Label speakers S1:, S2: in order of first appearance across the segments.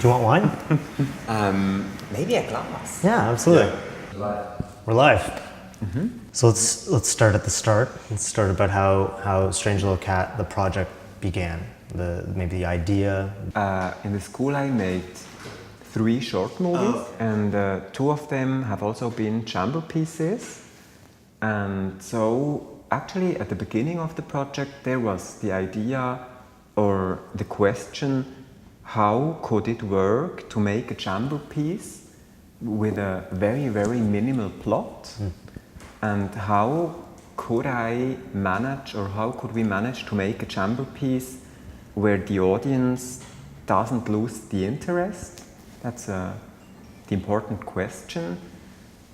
S1: you want wine?
S2: Maybe a glass.
S1: Yeah, absolutely.
S2: Yeah.
S1: We're live. Mm-hmm. So let's start at the start. Let's start about how Strange Little Cat, the project, began. Maybe the idea.
S3: In the school I made 3 short movies, and 2 of them have also been chamber pieces. And so actually at the beginning of the project there was the idea or the question, how could it work to make a chamber piece with a very, very minimal plot? And how could I manage, or how could we manage to make a chamber piece where the audience doesn't lose the interest? That's the important question.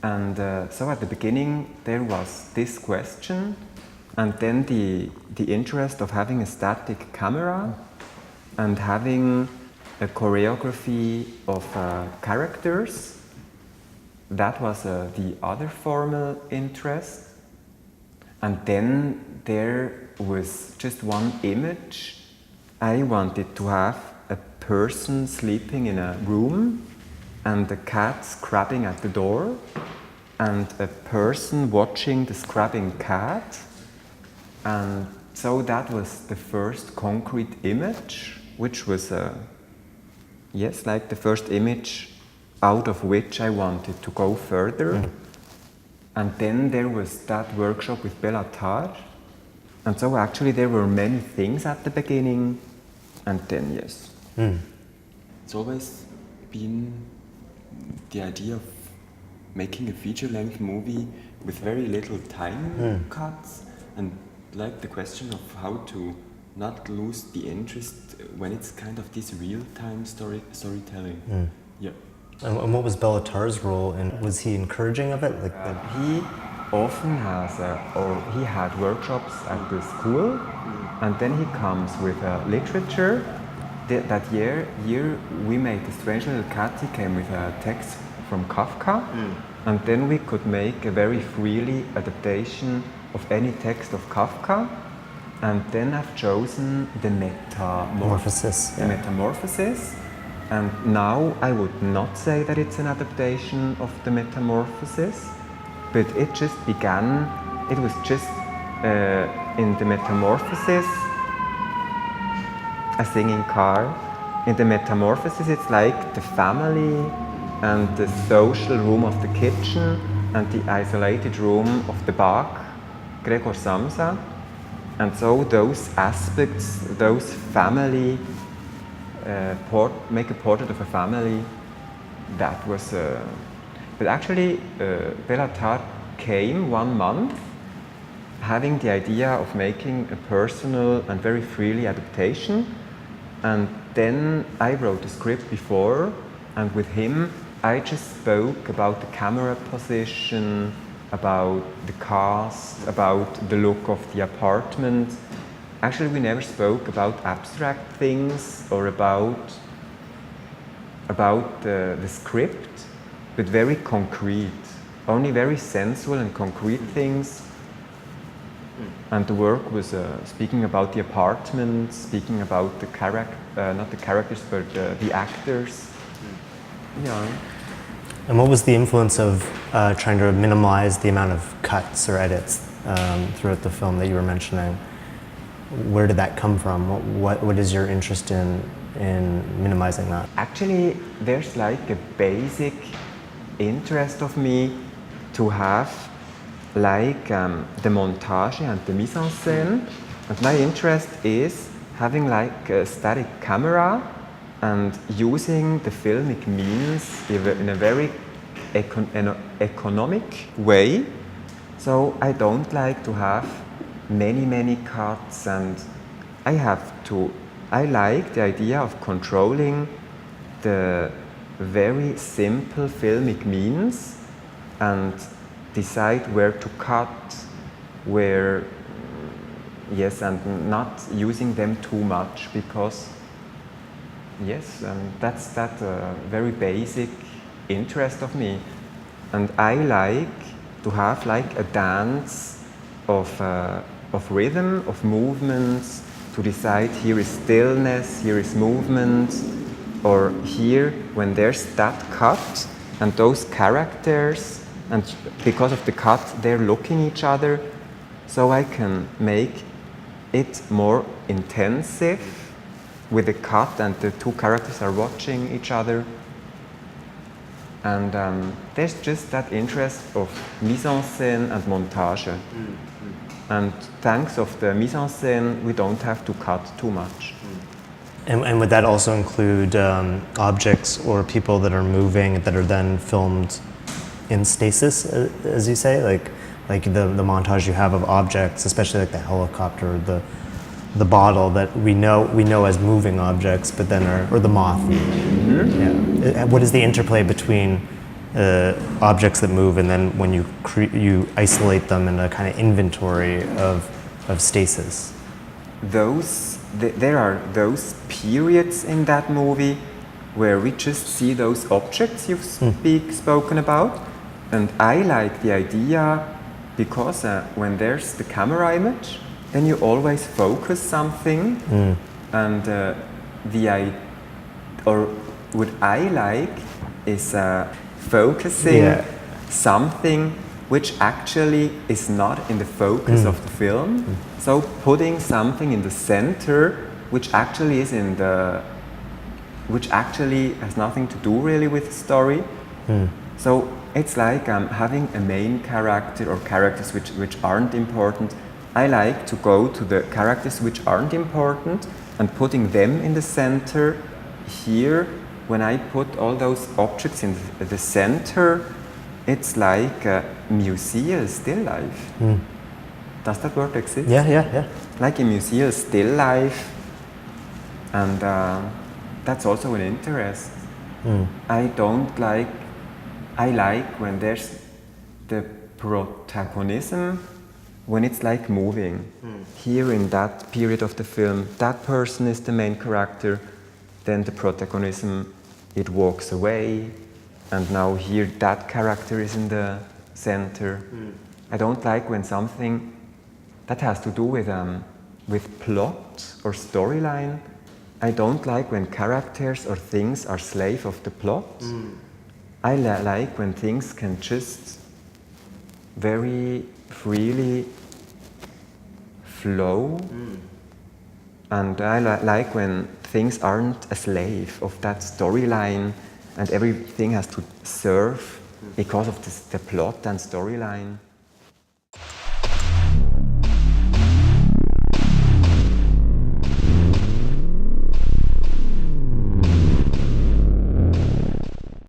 S3: And so at the beginning there was this question, and then the interest of having a static camera and having a choreography of characters. That was the other formal interest. And then there was just one image. I wanted to have a person sleeping in a room and a cat scrubbing at the door and a person watching the scrubbing cat. And so that was the first concrete image, which was like the first image out of which I wanted to go further. And then there was that workshop with Béla Tarr. And so actually there were many things at the beginning, and then yes.
S4: It's always been the idea of making a feature-length movie with very little time cuts, and like the question of how to not lose the interest when it's kind of this real-time storytelling. Yeah.
S1: And what was Béla Tarr's role, and was he encouraging of it?
S3: He often has, he had workshops at the school, and then he comes with literature. That year we made The Strange Little Cat. He came with a text from Kafka, and then we could make a very freely adaptation of any text of Kafka, and then I've chosen the
S1: Metamorphosis.
S3: The Metamorphosis. And now I would not say that it's an adaptation of the Metamorphosis, but it just began, it was just in the Metamorphosis, a singing car. In the Metamorphosis it's like the family and the social room of the kitchen and the isolated room of the back, Gregor Samsa. And so those aspects, those family, make a portrait of a family, that was... but actually, Béla Tarr came 1 month having the idea of making a personal and very freely adaptation. And then I wrote the script before, and with him I just spoke about the camera position, about the cast, about the look of the apartment. Actually, we never spoke about abstract things or about the script, but very concrete, only very sensual and concrete things. And the work was speaking about the apartment, speaking about the not the characters, but the actors. Yeah.
S1: And what was the influence of trying to minimize the amount of cuts or edits throughout the film that you were mentioning? Where did that come from? What is your interest in minimizing that?
S3: Actually, there's like a basic interest of me to have like the montage and the mise en scène. And my interest is having like a static camera and using the filmic means in a very economic way. So I don't like to have many cuts, and I like the idea of controlling the very simple filmic means and decide where to cut, and not using them too much, because that's very basic interest of me. And I like to have like a dance of rhythm, of movements, to decide here is stillness, here is movement, or here when there's that cut and those characters, and because of the cut they're looking each other, so I can make it more intensive with the cut and the two characters are watching each other. And there's just that interest of mise en scène and montage. And thanks of the mise en scène, we don't have to cut too much.
S1: And would that also include objects or people that are moving that are then filmed in stasis, as you say, like the montage you have of objects, especially like the helicopter, the bottle that we know as moving objects, but then or the moth. Yeah. What is the interplay between objects that move and then when you isolate them in a kind of inventory of stasis?
S3: There are those periods in that movie where we just see those objects you've spoken about, and I like the idea because when there's the camera image, then you always focus something, and what I like is focusing something which actually is not in the focus of the film. So putting something in the center which actually has nothing to do really with the story. So it's like having a main character or characters which aren't important. I like to go to the characters which aren't important and putting them in the center. Here, when I put all those objects in the center, it's like a museum still life. Does that word exist?
S1: Yeah.
S3: Like a museum still life, and that's also an interest. I like when there's the protagonism, when it's like moving. Here in that period of the film, that person is the main character, then the protagonism, it walks away, and now here that character is in the center. I don't like when something that has to do with plot or storyline. I don't like when characters or things are slave of the plot. I like when things can just very freely flow, and I like when things aren't a slave of that storyline and everything has to serve because of the plot and storyline.